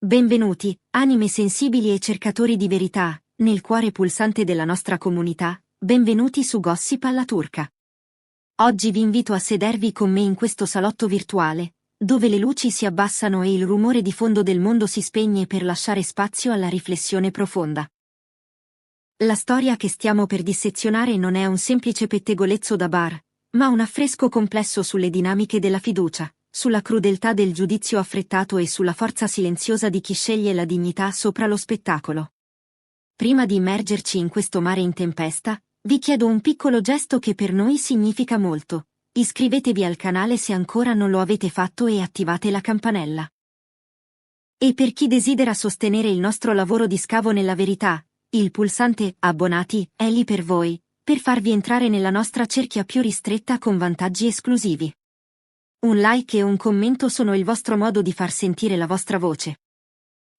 Benvenuti, anime sensibili e cercatori di verità, nel cuore pulsante della nostra comunità, benvenuti su Gossip alla Turca. Oggi vi invito a sedervi con me in questo salotto virtuale, dove le luci si abbassano e il rumore di fondo del mondo si spegne per lasciare spazio alla riflessione profonda. La storia che stiamo per dissezionare non è un semplice pettegolezzo da bar, ma un affresco complesso sulle dinamiche della fiducia, sulla crudeltà del giudizio affrettato e sulla forza silenziosa di chi sceglie la dignità sopra lo spettacolo. Prima di immergerci in questo mare in tempesta, vi chiedo un piccolo gesto che per noi significa molto. Iscrivetevi al canale se ancora non lo avete fatto e attivate la campanella. E per chi desidera sostenere il nostro lavoro di scavo nella verità, il pulsante abbonati è lì per voi, per farvi entrare nella nostra cerchia più ristretta con vantaggi esclusivi. Un like e un commento sono il vostro modo di far sentire la vostra voce.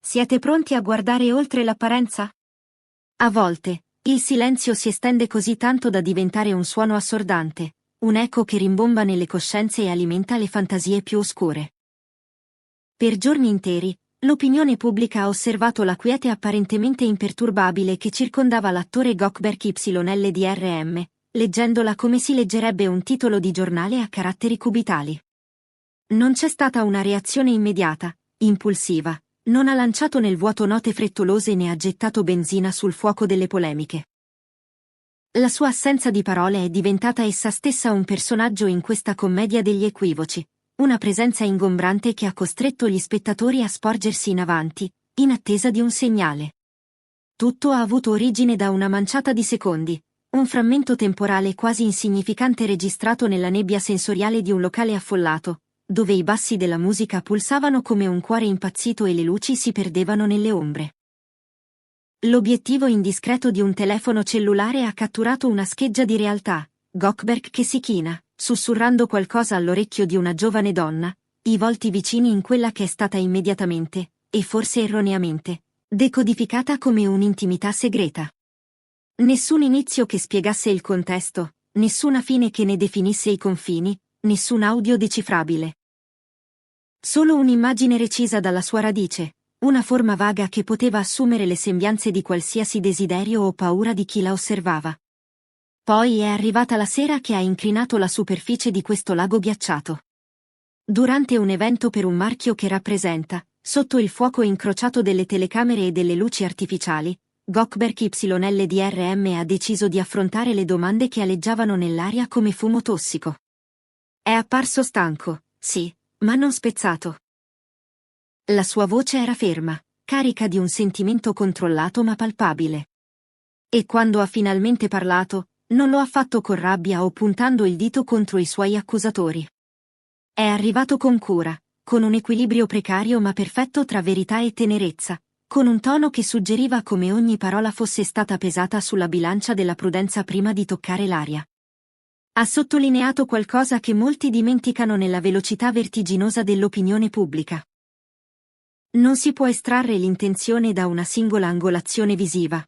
Siete pronti a guardare oltre l'apparenza? A volte, il silenzio si estende così tanto da diventare un suono assordante, un eco che rimbomba nelle coscienze e alimenta le fantasie più oscure. Per giorni interi, l'opinione pubblica ha osservato la quiete apparentemente imperturbabile che circondava l'attore Gökberk YLDRM, leggendola come si leggerebbe un titolo di giornale a caratteri cubitali. Non c'è stata una reazione immediata, impulsiva, non ha lanciato nel vuoto note frettolose né ha gettato benzina sul fuoco delle polemiche. La sua assenza di parole è diventata essa stessa un personaggio in questa commedia degli equivoci, una presenza ingombrante che ha costretto gli spettatori a sporgersi in avanti, in attesa di un segnale. Tutto ha avuto origine da una manciata di secondi, un frammento temporale quasi insignificante registrato nella nebbia sensoriale di un locale affollato, dove i bassi della musica pulsavano come un cuore impazzito e le luci si perdevano nelle ombre. L'obiettivo indiscreto di un telefono cellulare ha catturato una scheggia di realtà, Gökberk che si china, sussurrando qualcosa all'orecchio di una giovane donna, i volti vicini in quella che è stata immediatamente, e forse erroneamente, decodificata come un'intimità segreta. Nessun inizio che spiegasse il contesto, nessuna fine che ne definisse i confini, nessun audio decifrabile. Solo un'immagine recisa dalla sua radice, una forma vaga che poteva assumere le sembianze di qualsiasi desiderio o paura di chi la osservava. Poi è arrivata la sera che ha incrinato la superficie di questo lago ghiacciato. Durante un evento per un marchio che rappresenta, sotto il fuoco incrociato delle telecamere e delle luci artificiali, Gökberk YLDRM ha deciso di affrontare le domande che aleggiavano nell'aria come fumo tossico. È apparso stanco, sì, ma non spezzato. La sua voce era ferma, carica di un sentimento controllato ma palpabile. E quando ha finalmente parlato, non lo ha fatto con rabbia o puntando il dito contro i suoi accusatori. È arrivato con cura, con un equilibrio precario ma perfetto tra verità e tenerezza, con un tono che suggeriva come ogni parola fosse stata pesata sulla bilancia della prudenza prima di toccare l'aria. Ha sottolineato qualcosa che molti dimenticano nella velocità vertiginosa dell'opinione pubblica. Non si può estrarre l'intenzione da una singola angolazione visiva.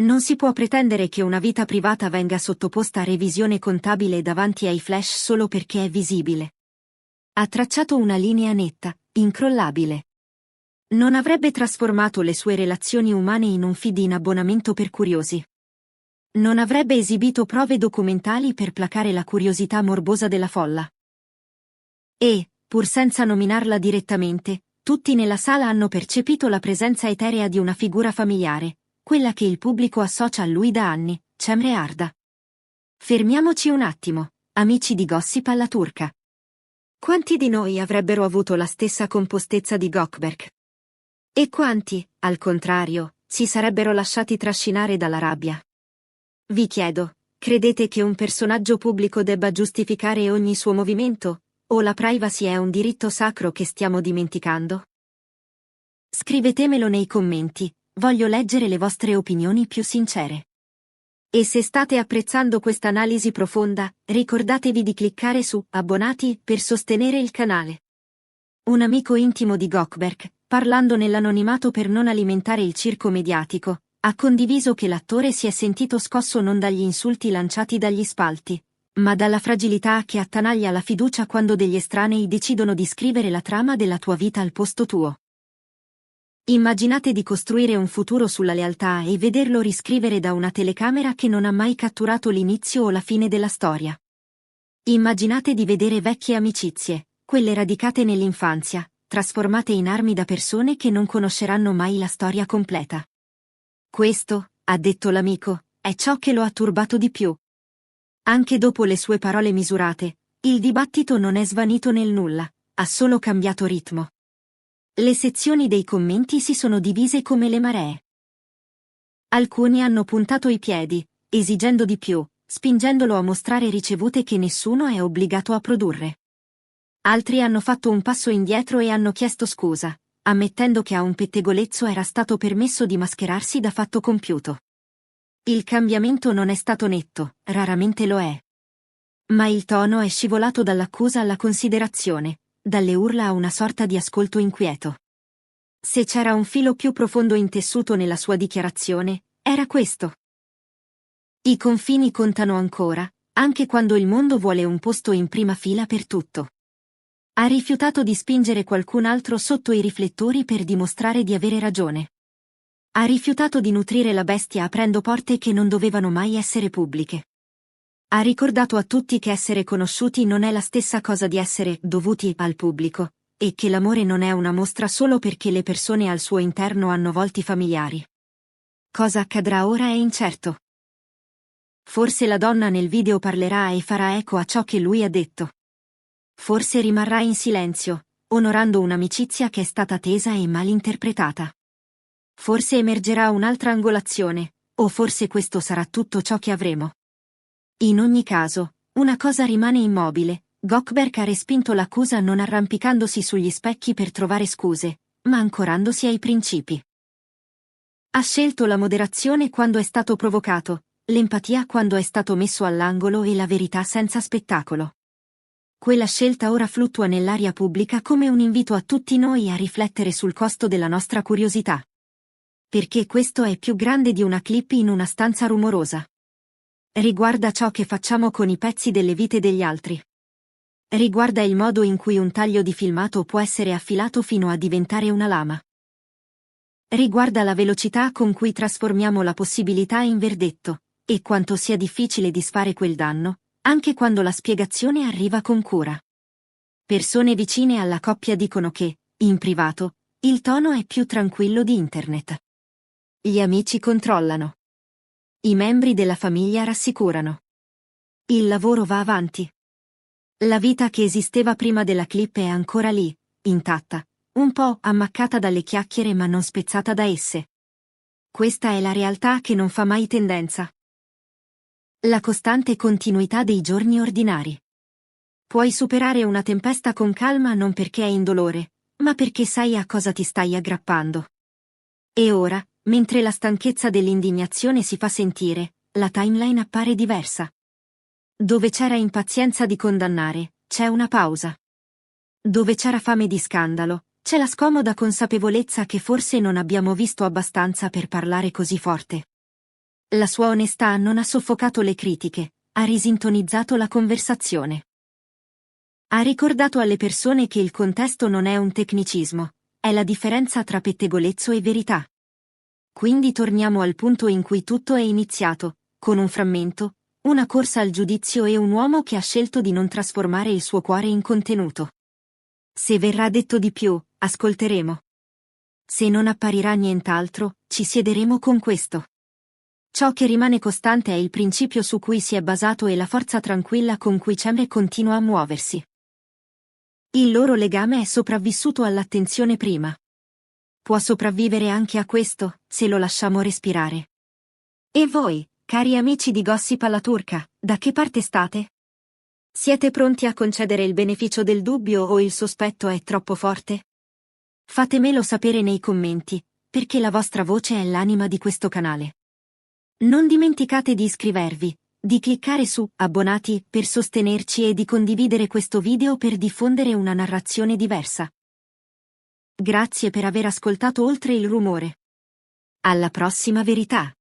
Non si può pretendere che una vita privata venga sottoposta a revisione contabile davanti ai flash solo perché è visibile. Ha tracciato una linea netta, incrollabile. Non avrebbe trasformato le sue relazioni umane in un feed in abbonamento per curiosi. Non avrebbe esibito prove documentali per placare la curiosità morbosa della folla. E, pur senza nominarla direttamente, tutti nella sala hanno percepito la presenza eterea di una figura familiare, quella che il pubblico associa a lui da anni, Cemre Arda. Fermiamoci un attimo, amici di Gossip alla Turca. Quanti di noi avrebbero avuto la stessa compostezza di Gökberk? E quanti, al contrario, si sarebbero lasciati trascinare dalla rabbia? Vi chiedo, credete che un personaggio pubblico debba giustificare ogni suo movimento, o la privacy è un diritto sacro che stiamo dimenticando? Scrivetemelo nei commenti, voglio leggere le vostre opinioni più sincere. E se state apprezzando questa analisi profonda, ricordatevi di cliccare su abbonati per sostenere il canale. Un amico intimo di Gökberk, parlando nell'anonimato per non alimentare il circo mediatico, ha condiviso che l'attore si è sentito scosso non dagli insulti lanciati dagli spalti, ma dalla fragilità che attanaglia la fiducia quando degli estranei decidono di scrivere la trama della tua vita al posto tuo. Immaginate di costruire un futuro sulla lealtà e vederlo riscrivere da una telecamera che non ha mai catturato l'inizio o la fine della storia. Immaginate di vedere vecchie amicizie, quelle radicate nell'infanzia, trasformate in armi da persone che non conosceranno mai la storia completa. Questo, ha detto l'amico, è ciò che lo ha turbato di più. Anche dopo le sue parole misurate, il dibattito non è svanito nel nulla, ha solo cambiato ritmo. Le sezioni dei commenti si sono divise come le maree. Alcuni hanno puntato i piedi, esigendo di più, spingendolo a mostrare ricevute che nessuno è obbligato a produrre. Altri hanno fatto un passo indietro e hanno chiesto scusa, ammettendo che a un pettegolezzo era stato permesso di mascherarsi da fatto compiuto. Il cambiamento non è stato netto, raramente lo è. Ma il tono è scivolato dall'accusa alla considerazione, dalle urla a una sorta di ascolto inquieto. Se c'era un filo più profondo intessuto nella sua dichiarazione, era questo. I confini contano ancora, anche quando il mondo vuole un posto in prima fila per tutto. Ha rifiutato di spingere qualcun altro sotto i riflettori per dimostrare di avere ragione. Ha rifiutato di nutrire la bestia aprendo porte che non dovevano mai essere pubbliche. Ha ricordato a tutti che essere conosciuti non è la stessa cosa di essere dovuti al pubblico, e che l'amore non è una mostra solo perché le persone al suo interno hanno volti familiari. Cosa accadrà ora è incerto. Forse la donna nel video parlerà e farà eco a ciò che lui ha detto. Forse rimarrà in silenzio, onorando un'amicizia che è stata tesa e mal interpretata. Forse emergerà un'altra angolazione, o forse questo sarà tutto ciò che avremo. In ogni caso, una cosa rimane immobile: Goldberg ha respinto l'accusa non arrampicandosi sugli specchi per trovare scuse, ma ancorandosi ai principi. Ha scelto la moderazione quando è stato provocato, l'empatia quando è stato messo all'angolo e la verità senza spettacolo. Quella scelta ora fluttua nell'aria pubblica come un invito a tutti noi a riflettere sul costo della nostra curiosità. Perché questo è più grande di una clip in una stanza rumorosa. Riguarda ciò che facciamo con i pezzi delle vite degli altri. Riguarda il modo in cui un taglio di filmato può essere affilato fino a diventare una lama. Riguarda la velocità con cui trasformiamo la possibilità in verdetto, e quanto sia difficile disfare quel danno, anche quando la spiegazione arriva con cura. Persone vicine alla coppia dicono che, in privato, il tono è più tranquillo di internet. Gli amici controllano. I membri della famiglia rassicurano. Il lavoro va avanti. La vita che esisteva prima della clip è ancora lì, intatta, un po' ammaccata dalle chiacchiere ma non spezzata da esse. Questa è la realtà che non fa mai tendenza. La costante continuità dei giorni ordinari. Puoi superare una tempesta con calma non perché è indolore, ma perché sai a cosa ti stai aggrappando. E ora, mentre la stanchezza dell'indignazione si fa sentire, la timeline appare diversa. Dove c'era impazienza di condannare, c'è una pausa. Dove c'era fame di scandalo, c'è la scomoda consapevolezza che forse non abbiamo visto abbastanza per parlare così forte. La sua onestà non ha soffocato le critiche, ha risintonizzato la conversazione. Ha ricordato alle persone che il contesto non è un tecnicismo, è la differenza tra pettegolezzo e verità. Quindi torniamo al punto in cui tutto è iniziato, con un frammento, una corsa al giudizio e un uomo che ha scelto di non trasformare il suo cuore in contenuto. Se verrà detto di più, ascolteremo. Se non apparirà nient'altro, ci siederemo con questo. Ciò che rimane costante è il principio su cui si è basato e la forza tranquilla con cui Cemre continua a muoversi. Il loro legame è sopravvissuto all'attenzione prima. Può sopravvivere anche a questo, se lo lasciamo respirare. E voi, cari amici di Gossip alla Turca, da che parte state? Siete pronti a concedere il beneficio del dubbio o il sospetto è troppo forte? Fatemelo sapere nei commenti, perché la vostra voce è l'anima di questo canale. Non dimenticate di iscrivervi, di cliccare su abbonati per sostenerci e di condividere questo video per diffondere una narrazione diversa. Grazie per aver ascoltato Oltre il rumore. Alla prossima verità.